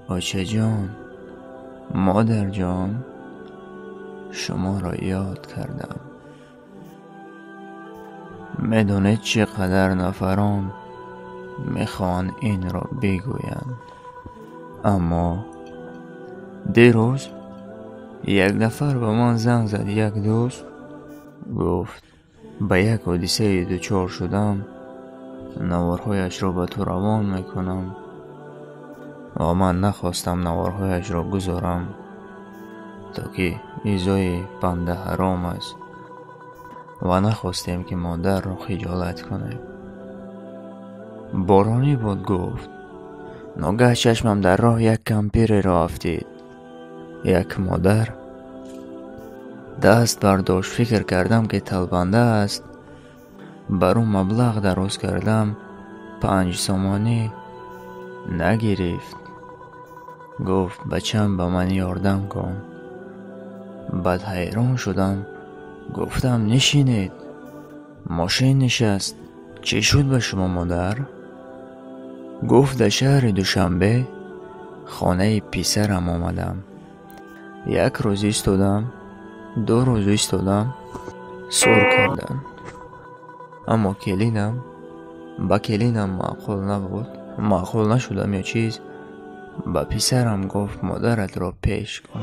آچه جان، مادر جان، شما را یاد کردم. میدونید چقدر نفران میخوان این را بگویند، اما دیروز یک نفر به من زنگ زد. یک دوست گفت به یک حادثه دچار شدم، نوارهایش را به تو روان میکنم و من نخواستم نوارهایش را گذارم تا که ایزای بنده حرام است و نخواستیم که مادر را خجالت کنیم. بارانی بود. گفت ناگه چشمم در راه یک کمپیر را افتید. یک مادر. دست برداشت. فکر کردم که تلبنده است. برو مبلغ دراز کردم. 5 سامانی نگرفت. گفت بچم به من یاردم کن. بعد حیران شدم. گفتم نشینید. ماشین نشست. چی شد به شما مادر؟ گفت در شهر دوشنبه خانه پسرم آمدم. 1 روز ایستادم، 2 روز ایستادم، سر کردن. اما کلینم با کلینم معقول نبود. معقول نشدم یا چیز. با پسرم گفت مادرت را پیش کن.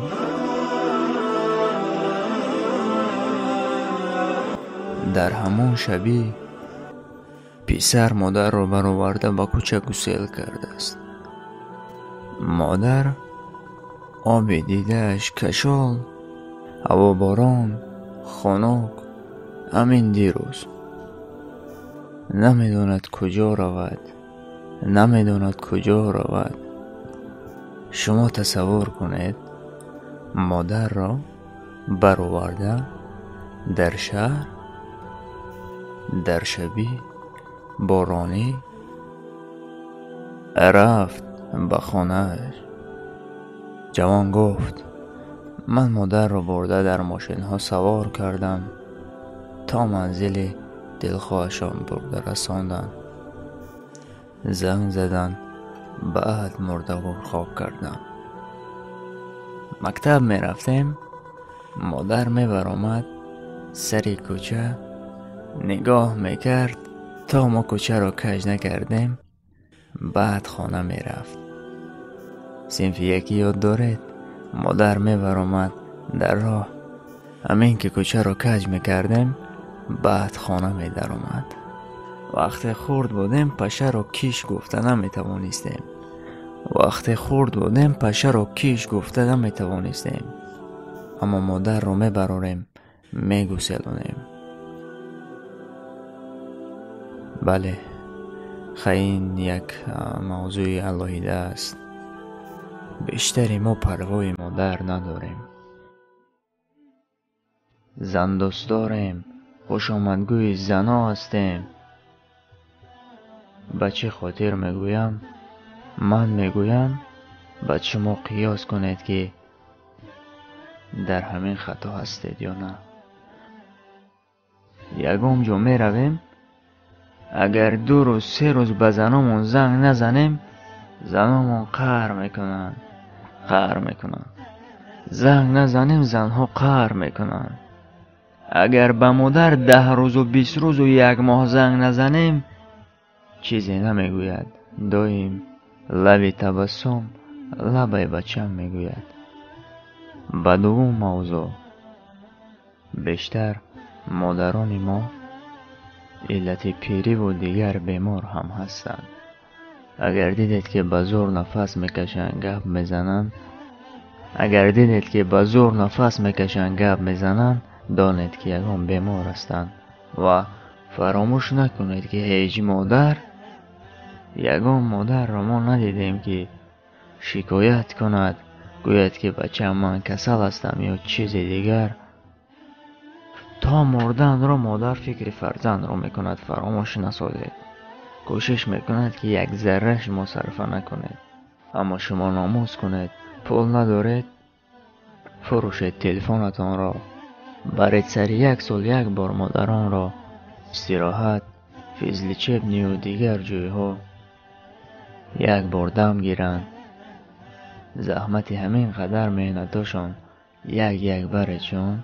در همون شبی پسر مادر را برآورده با کوچه گسیل کرده است. مادر آب دیدهش کشال، هوا باران، خنک. همین دیروز نمیداند کجا رود، نمیداند کجا رود. شما تصور کنید مادر را برآورده در شهر، در شبی بارانی رفت به خانه‌اش. جوان گفت من مادر را برده در ماشین ها سوار کردم تا منزل دلخواهشان برده رساندن. زنگ زدن، بعد مرده و خواب کردم. مکتب می رفتیم. مادر می برآمد سری کوچه نگاه می کرد تا ما کوچه را کج نکردیم. بعد خانه می رفت. صنف یکی یاد دارید؟ مادر می برآمد در راه، همین که کوچه را کج می کردیم بعد خانه می در آمد. وقتی خورد بودیم پشه را کیش گفته نمی توانستیم. وقتی خورد بودیم پشه را کیش گفته نمی توانستیم. اما مادر را می براریم، می گسلونیم. بله، خیلی یک موضوع علاهیده است. بیشتری ما پروای مادر نداریم. زن دوست داریم، خوش آمدگوی زنا هستیم. بچه خاطر میگویم، من میگویم، بعد شما قیاس کنید که در همین خطا هستید یا نه. یکم جا می رویم، اگر 2 روز 3 روز به زنامون زنگ نزنیم زنامون قهر میکنن. زنگ نزنیم زنها قهر میکنن. اگر به مادر 10 روز و 20 روز و 1 ماه زنگ نزنیم چیزی نمیگوید. دایم لب تبسم لب بچم میگوید. به دوم موضوع، بیشتر مادران ما علت پیری و دیگر بیمار هم هستند. اگر دیدید که به زور نفس میکشن گپ میزنن، دانید که یگان بیمار هستند. و فراموش نکنید که هیچ مادر، یگان مادر را ما ندیدیم که شکایت کند، گوید که بچه من کسل هستم یا چیز دیگر. تا مردن را مادر فکر فرزند را میکند. فراموش نسازید. کوشش میکند که یک ذره شما صرفه نکنید. اما شما ناموس کنید. پول ندارید، فروشید تلفنتان را. برید سر 1 سال 1 بار مادران را استراحت، فیزلی چپنی و دیگر جوی ها 1 بار دم گیرند. زحمت همین قدر مهنتاشان یک یک بره چون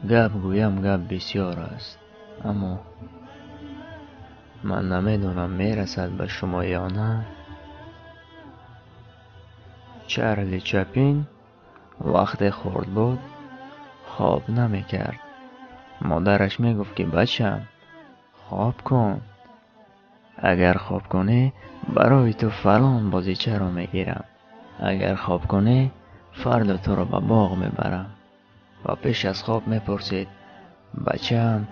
گپ گویم گپ بسیار است، اما من نمیدونم میرسد به شما یا نه. چارلی چاپلین وقت خورد بود خواب نمیکرد. مادرش میگفت که بچم خواب کن، اگر خواب کنی برای تو فلان بازیچه رو میگیرم، اگر خواب کنی فردا تو رو به باغ میبرم. و پیش از خواب میپرسید بچم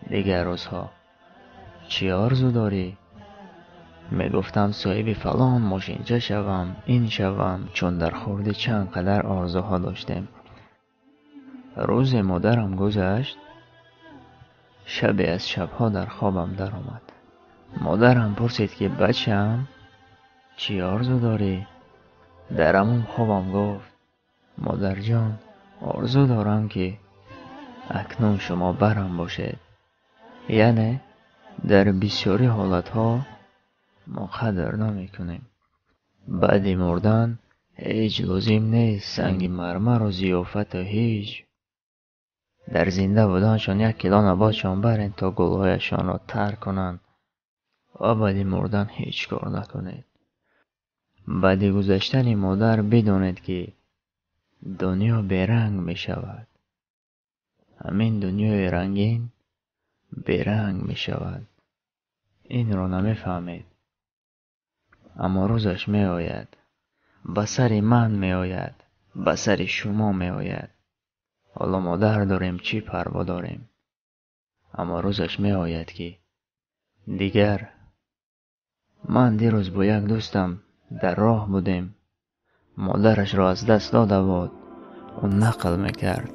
دیگر روزها چی آرزو داری؟ میگفتم صاحب فلان ماشینچه شوم، این شوم، چون در خورد چند قدر آرزوها داشتیم. روز مادرم گذشت، شبی از شبها در خوابم در آمد. مادرم پرسید که بچم چی آرزو داری؟ در همون خوابم گفت مادر جان آرزو دارم که اکنون شما برم باشید. یعنی در بسیاری حالتها ما قدر نمی کنیم. بعد مردن هیچ لازم نیست سنگ مرمر و ضیافت و هیچ. در زنده بودنشان یک کیلو نباتشان برین تا گلهایشان را تر کنند و بعد مردن هیچ کار نکنید. بعد گذشتن مادر بدانید که دنیا بیرنگ می شود. همین دنیای رنگین بیرنگ می شود. این را نمی فهمید، اما روزش می آید. به سر من می آید، به سر شما می آید. حالا ما داریم چی پروا داریم، اما روزش می آید که دیگر. من دیروز با یک دوستم در راه بودیم، مادرش را از دست داده بود. اون نقل میکرد،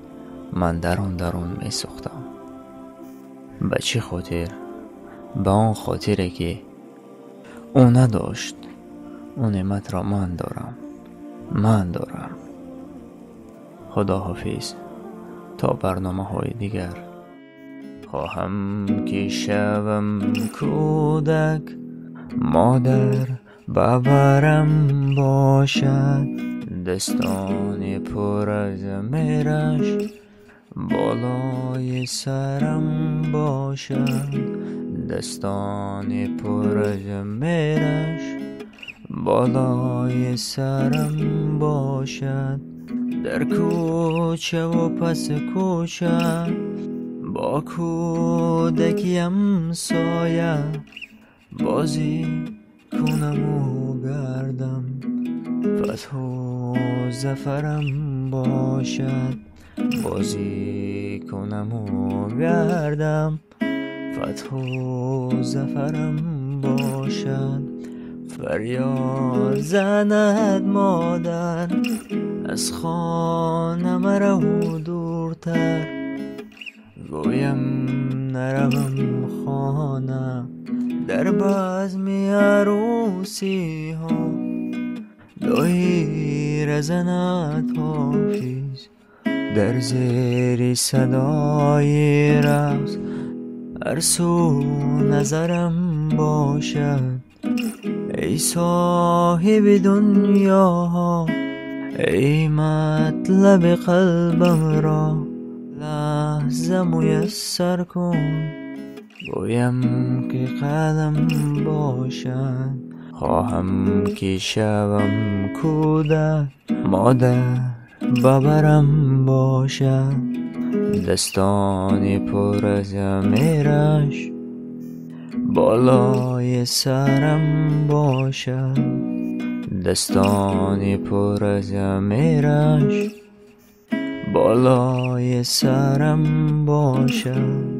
من درون می سوختم. به چی خاطر؟ به اون خاطره که اون نداشت. اون نعمت را من دارم. خدا حافظ تا برنامه های دیگر. خواهم که شوم کودک، مادر ببرم باشد، دستان پر از میرش بالای سرم باشد، دستان پر از میرش بالای سرم باشد. در کوچه و پس کوچه با کودکیم سایه بازی کنم و گردم، فتح و ظفرم باشد بازی کنم و گردم، فتح و ظفرم باشد. فریاد زند مادر از خانه مرو دورتر، گویم نروم خانه در بزم عروسی ها، دایر زند حافظ در زیر صدای رقص، هر سو نظرم باشد. ای صاحب دنیا، ای مطلب قلبم را لحظه میسر کن، گویم که قلم باشد. خواهم که شوم کودک، مادر ببرم باشد، دستان پر از میرش بالای سرم باشد، دستان پر از میرش بالای سرم باشد.